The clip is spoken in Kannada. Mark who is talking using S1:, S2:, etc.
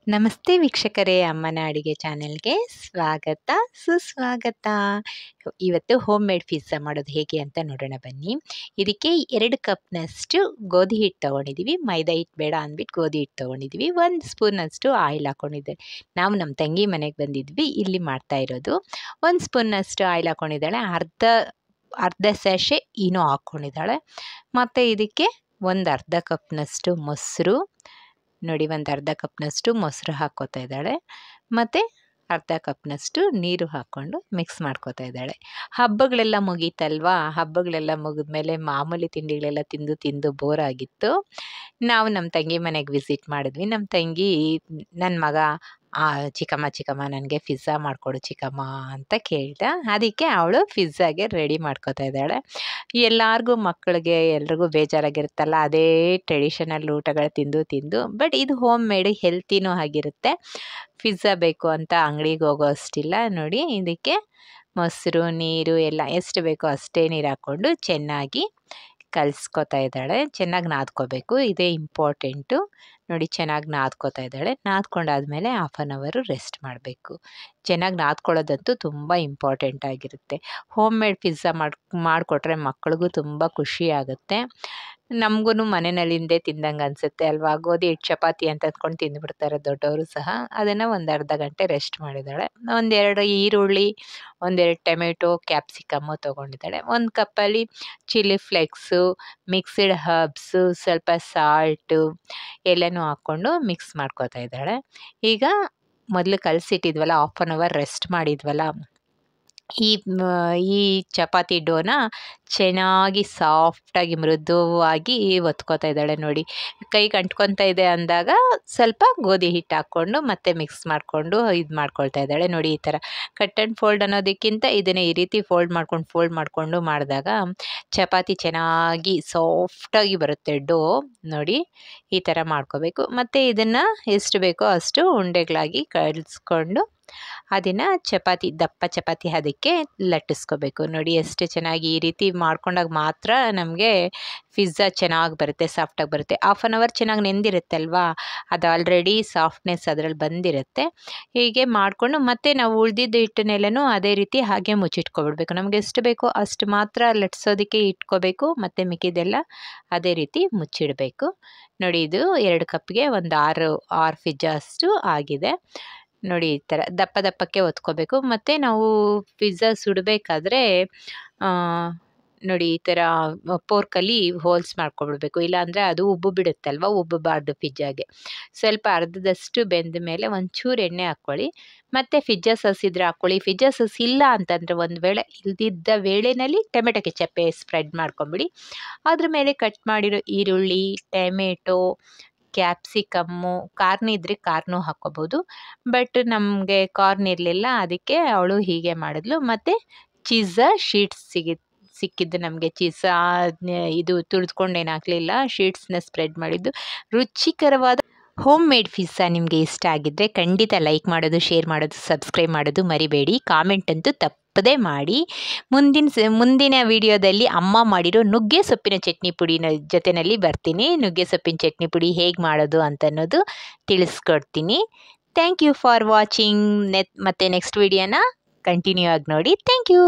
S1: ನಮಸ್ತೆ ವೀಕ್ಷಕರೇ, ಅಮ್ಮನ ಅಡುಗೆ ಚಾನೆಲ್ಗೆ ಸ್ವಾಗತ ಸುಸ್ವಾಗತ. ಇವತ್ತು ಹೋಮ್ ಮೇಡ್ ಪಿಜ್ಜಾ ಮಾಡೋದು ಹೇಗೆ ಅಂತ ನೋಡೋಣ ಬನ್ನಿ. ಇದಕ್ಕೆ 2 ಕಪ್ನಷ್ಟು ಗೋಧಿ ಹಿಟ್ಟು ತೊಗೊಂಡಿದ್ದೀವಿ. ಮೈದಾ ಹಿಟ್ಟು ಬೇಡ ಅಂದ್ಬಿಟ್ಟು ಗೋಧಿ ಹಿಟ್ಟು ತೊಗೊಂಡಿದ್ದೀವಿ. 1 ಸ್ಪೂನಷ್ಟು ಆಯಿಲ್ ಹಾಕ್ಕೊಂಡಿದ್ದೆ. ನಾವು ನಮ್ಮ ತಂಗಿ ಮನೆಗೆ ಬಂದಿದ್ವಿ, ಇಲ್ಲಿ ಮಾಡ್ತಾ ಇರೋದು. 1 ಸ್ಪೂನಷ್ಟು ಆಯಿಲ್ ಹಾಕ್ಕೊಂಡಿದ್ದಾಳೆ. ಅರ್ಧ ಸ್ಯಾಶೆ ಈನೋ ಹಾಕ್ಕೊಂಡಿದ್ದಾಳೆ. ಮತ್ತು ಇದಕ್ಕೆ ಒಂದು ಅರ್ಧ ಕಪ್ನಷ್ಟು ಮೊಸರು ನೋಡಿ, ಒಂದು ಅರ್ಧ ಕಪ್ನಷ್ಟು ಮೊಸರು ಹಾಕ್ಕೋತಾ ಇದ್ದಾಳೆ. ಮತ್ತು ಅರ್ಧ ಕಪ್ನಷ್ಟು ನೀರು ಹಾಕ್ಕೊಂಡು ಮಿಕ್ಸ್ ಮಾಡ್ಕೋತಾ ಇದ್ದಾಳೆ. ಹಬ್ಬಗಳೆಲ್ಲ ಮುಗೀತಲ್ವಾ, ಹಬ್ಬಗಳೆಲ್ಲ ಮುಗಿದ್ಮೇಲೆ ಮಾಮೂಲಿ ತಿಂಡಿಗಳೆಲ್ಲ ತಿಂದು ತಿಂದು ಬೋರ್ ಆಗಿತ್ತು. ನಾವು ನಮ್ಮ ತಂಗಿ ಮನೆಗೆ ವಿಸಿಟ್ ಮಾಡಿದ್ವಿ. ನಮ್ಮ ತಂಗಿ ನನ್ನ ಮಗ ಚಿಕ್ಕಮ್ಮ ನನಗೆ ಪಿಜ್ಜಾ ಮಾಡಿಕೊಡು ಚಿಕ್ಕಮ್ಮ ಅಂತ ಕೇಳ್ದ. ಅದಕ್ಕೆ ಅವಳು ಪಿಜ್ಜಾಗೆ ರೆಡಿ ಮಾಡ್ಕೋತಾ ಇದ್ದಾಳೆ. ಎಲ್ಲರಿಗೂ ಮಕ್ಕಳಿಗೆ ಎಲ್ರಿಗೂ ಬೇಜಾರಾಗಿರುತ್ತಲ್ಲ, ಅದೇ ಟ್ರೆಡಿಷನಲ್ ಊಟಗಳು ತಿಂದು ತಿಂದು. ಬಟ್ ಇದು ಹೋಮ್ ಮೇಡ್, ಹೆಲ್ತಿನೂ ಆಗಿರುತ್ತೆ. ಪಿಜ್ಜಾ ಬೇಕು ಅಂತ ಅಂಗಡಿಗೆ ಹೋಗೋ ಅಷ್ಟಿಲ್ಲ. ನೋಡಿ, ಇದಕ್ಕೆ ಮೊಸರು ನೀರು ಎಲ್ಲ ಎಷ್ಟು ಬೇಕೋ ಅಷ್ಟೇ ನೀರು ಹಾಕ್ಕೊಂಡು ಚೆನ್ನಾಗಿ ಕಲಿಸ್ಕೊತಾ ಇದ್ದಾಳೆ. ಚೆನ್ನಾಗಿ ನಾದ್ಕೋಬೇಕು, ಇದೇ ಇಂಪಾರ್ಟೆಂಟು. ನೋಡಿ, ಚೆನ್ನಾಗಿ ನಾದ್ಕೋತಾ ಇದ್ದಾಳೆ. ನಾದ್ಕೊಂಡಾದ್ಮೇಲೆ 1/2 ಅವರ್ ರೆಸ್ಟ್ ಮಾಡಬೇಕು. ಚೆನ್ನಾಗಿ ನಾದ್ಕೊಳ್ಳೋದಂತೂ ತುಂಬ ಇಂಪಾರ್ಟೆಂಟ್ ಆಗಿರುತ್ತೆ. ಹೋಮ್ ಮೇಡ್ ಪಿಜ್ಜಾ ಮಾಡಿಕೊಟ್ರೆ ಮಕ್ಳಿಗೂ ತುಂಬ ಖುಷಿ ಆಗುತ್ತೆ. ನಮಗೂ ಮನೆಯಲ್ಲಿಂದೇ ತಿಂದಂಗೆ ಅನಿಸುತ್ತೆ ಅಲ್ವಾ. ಗೋಧಿ ಹಿಟ್ಟು ಚಪಾತಿ ಅಂತ ಅಂದ್ಕೊಂಡು ತಿಂದುಬಿಡ್ತಾರೆ ದೊಡ್ಡವರು ಸಹ. ಅದನ್ನು ಒಂದು ಅರ್ಧ ಗಂಟೆ ರೆಸ್ಟ್ ಮಾಡಿದ್ದಾಳೆ. 1-2 ಈರುಳ್ಳಿ, 1-2 ಟೊಮೆಟೊ, ಕ್ಯಾಪ್ಸಿಕಮ್ಮು ತೊಗೊಂಡಿದ್ದಾಳೆ. 1 ಕಪ್ಪಲ್ಲಿ ಚಿಲ್ಲಿ ಫ್ಲೇಕ್ಸು, ಮಿಕ್ಸ್ಡ್ ಹರ್ಬ್ಸು, ಸ್ವಲ್ಪ ಸಾಲ್ಟು ಎಲ್ಲನೂ ಹಾಕ್ಕೊಂಡು ಮಿಕ್ಸ್ ಮಾಡ್ಕೋತಾ ಇದ್ದಾಳೆ. ಈಗ ಮೊದಲು ಕಲಸಿಟ್ಟಿದ್ವಲ್ಲ, 1/2 ಅವರ್ ರೆಸ್ಟ್ ಮಾಡಿದ್ವಲ್ಲ, ಈ ಚಪಾತಿ ಡೋನ ಚೆನ್ನಾಗಿ ಸಾಫ್ಟಾಗಿ ಮೃದುವಾಗಿ ಒತ್ಕೋತಾ ಇದ್ದಾಳೆ. ನೋಡಿ, ಕೈಗೆ ಅಂಟ್ಕೊತಾ ಇದೆ ಅಂದಾಗ ಸ್ವಲ್ಪ ಗೋಧಿ ಹಿಟ್ಟು ಹಾಕ್ಕೊಂಡು ಮತ್ತೆ ಮಿಕ್ಸ್ ಮಾಡಿಕೊಂಡು ಇದು ಮಾಡ್ಕೊಳ್ತಾ ಇದ್ದಾಳೆ. ನೋಡಿ, ಈ ಥರ ಕಟ್ ಆ್ಯಂಡ್ ಫೋಲ್ಡ್ ಅನ್ನೋದಕ್ಕಿಂತ ಇದನ್ನು ಈ ರೀತಿ ಫೋಲ್ಡ್ ಮಾಡಿಕೊಂಡು ಮಾಡಿದಾಗ ಚಪಾತಿ ಚೆನ್ನಾಗಿ ಸಾಫ್ಟಾಗಿ ಬರುತ್ತೆ ಡೋ. ನೋಡಿ, ಈ ಥರ ಮಾಡ್ಕೋಬೇಕು. ಮತ್ತು ಇದನ್ನು ಎಷ್ಟು ಬೇಕೋ ಅಷ್ಟು ಉಂಡೆಗಳಾಗಿ ಕಲಿಸ್ಕೊಂಡು ಅದನ್ನು ದಪ್ಪ ಚಪಾತಿ ಅದಕ್ಕೆ ಲಟ್ಟಿಸ್ಕೋಬೇಕು. ನೋಡಿ, ಎಷ್ಟು ಚೆನ್ನಾಗಿ ಈ ರೀತಿ ಮಾಡ್ಕೊಂಡಾಗ ಮಾತ್ರ ನಮಗೆ ಪಿಜ್ಜಾ ಚೆನ್ನಾಗಿ ಬರುತ್ತೆ, ಸಾಫ್ಟಾಗಿ ಬರುತ್ತೆ. 1/2 ಅವರ್ ಚೆನ್ನಾಗಿ ನೆಂದಿರುತ್ತಲ್ವಾ, ಅದು ಆಲ್ರೆಡಿ ಸಾಫ್ಟ್ನೆಸ್ ಅದರಲ್ಲಿ ಬಂದಿರುತ್ತೆ. ಹೀಗೆ ಮಾಡಿಕೊಂಡು ಮತ್ತೆ ನಾವು ಉಳಿದಿದ್ದ ಹಿಟ್ಟನ್ನೆಲ್ಲನೂ ಅದೇ ರೀತಿ ಹಾಗೆ ಮುಚ್ಚಿಟ್ಕೊಬಿಡ್ಬೇಕು. ನಮಗೆ ಎಷ್ಟು ಬೇಕೋ ಅಷ್ಟು ಮಾತ್ರ ಲಟ್ಸೋದಕ್ಕೆ ಇಟ್ಕೋಬೇಕು, ಮತ್ತು ಮಿಕ್ಕಿದೆಲ್ಲ ಅದೇ ರೀತಿ ಮುಚ್ಚಿಡಬೇಕು. ನೋಡಿ, ಇದು 2 ಕಪ್ಗೆ ಒಂದು 6 ಪಿಜ್ಜಾ ಅಷ್ಟು ಆಗಿದೆ. ನೋಡಿ, ಈ ಥರ ದಪ್ಪಕ್ಕೆ ಒತ್ಕೋಬೇಕು. ಮತ್ತು ನಾವು ಪಿಜ್ಜಾ ಸುಡಬೇಕಾದ್ರೆ ನೋಡಿ, ಈ ಥರ ಪೋರ್ಕಲ್ಲಿ ಹೋಲ್ಸ್ ಮಾಡ್ಕೊಬಿಡ್ಬೇಕು. ಇಲ್ಲಾಂದರೆ ಅದು ಉಬ್ಬು ಬಿಡುತ್ತಲ್ವ, ಉಬ್ಬಬಾರ್ದು ಪಿಜ್ಜಾಗೆ. ಸ್ವಲ್ಪ ಅರ್ಧದಷ್ಟು ಬೆಂದ ಮೇಲೆ ಒಂಚೂರು ಎಣ್ಣೆ ಹಾಕ್ಕೊಳ್ಳಿ. ಮತ್ತು ಪಿಜ್ಜಾ ಸಾಸ್ ಇದ್ದರೆ ಹಾಕ್ಕೊಳ್ಳಿ. ಪಿಜ್ಜಾ ಸಾಸ್ ಇಲ್ಲ ಅಂತಂದರೆ ಒಂದು ವೇಳೆ ಇಲ್ದಿದ್ದ ವೇಳೆಯಲ್ಲಿ ಟೊಮೆಟೊ ಕೆಚಪ್ಪೇ ಸ್ಪ್ರೆಡ್ ಮಾಡ್ಕೊಂಬಿಡಿ. ಅದ್ರ ಮೇಲೆ ಕಟ್ ಮಾಡಿರೋ ಈರುಳ್ಳಿ, ಟೊಮೆಟೊ, ಕ್ಯಾಪ್ಸಿಕಮ್ಮು, ಕಾರ್ನ್ ಇದ್ದರೆ ಕಾರ್ನು ಹಾಕ್ಕೋಬೋದು. ಬಟ್ ನಮಗೆ ಕಾರ್ನ್ ಇರಲಿಲ್ಲ, ಅದಕ್ಕೆ ಅವಳು ಹೀಗೆ ಮಾಡಿದ್ಲು. ಮತ್ತು ಪಿಜ್ಜಾ ಶೀಟ್ಸ್ ಸಿಕ್ಕಿದ್ದು ನಮಗೆ. ಇದು ತುಳಿದ್ಕೊಂಡು ಏನು ಹಾಕಲಿಲ್ಲ, ಶೀಟ್ಸ್ನ ಸ್ಪ್ರೆಡ್ ಮಾಡಿದ್ದು. ರುಚಿಕರವಾದ ಹೋಮ್ ಮೇಡ್ ಪಿಜ್ಜಾ ನಿಮಗೆ ಇಷ್ಟ ಆಗಿದ್ದರೆ ಖಂಡಿತ ಲೈಕ್ ಮಾಡೋದು, ಶೇರ್ ಮಾಡೋದು, ಸಬ್ಸ್ಕ್ರೈಬ್ ಮಾಡೋದು ಮರಿಬೇಡಿ. ಕಾಮೆಂಟ್ ಅಂತೂ ತಪ್ಪದೇ ಮಾಡಿ. ಮುಂದಿನ ವಿಡಿಯೋದಲ್ಲಿ ಅಮ್ಮ ಮಾಡಿರೋ ನುಗ್ಗೆ ಸೊಪ್ಪಿನ ಚಟ್ನಿ ಪುಡಿನ ಜೊತೆಯಲ್ಲಿ ಬರ್ತೀನಿ. ನುಗ್ಗೆ ಸೊಪ್ಪಿನ ಚಟ್ನಿ ಪುಡಿ ಹೇಗೆ ಮಾಡೋದು ಅಂತನ್ನೋದು ತಿಳಿಸ್ಕೊಡ್ತೀನಿ. Thank you for watching. ಮತ್ತು ನೆಕ್ಸ್ಟ್ ವಿಡಿಯೋನ ಕಂಟಿನ್ಯೂ ಆಗಿ ನೋಡಿ. Thank you.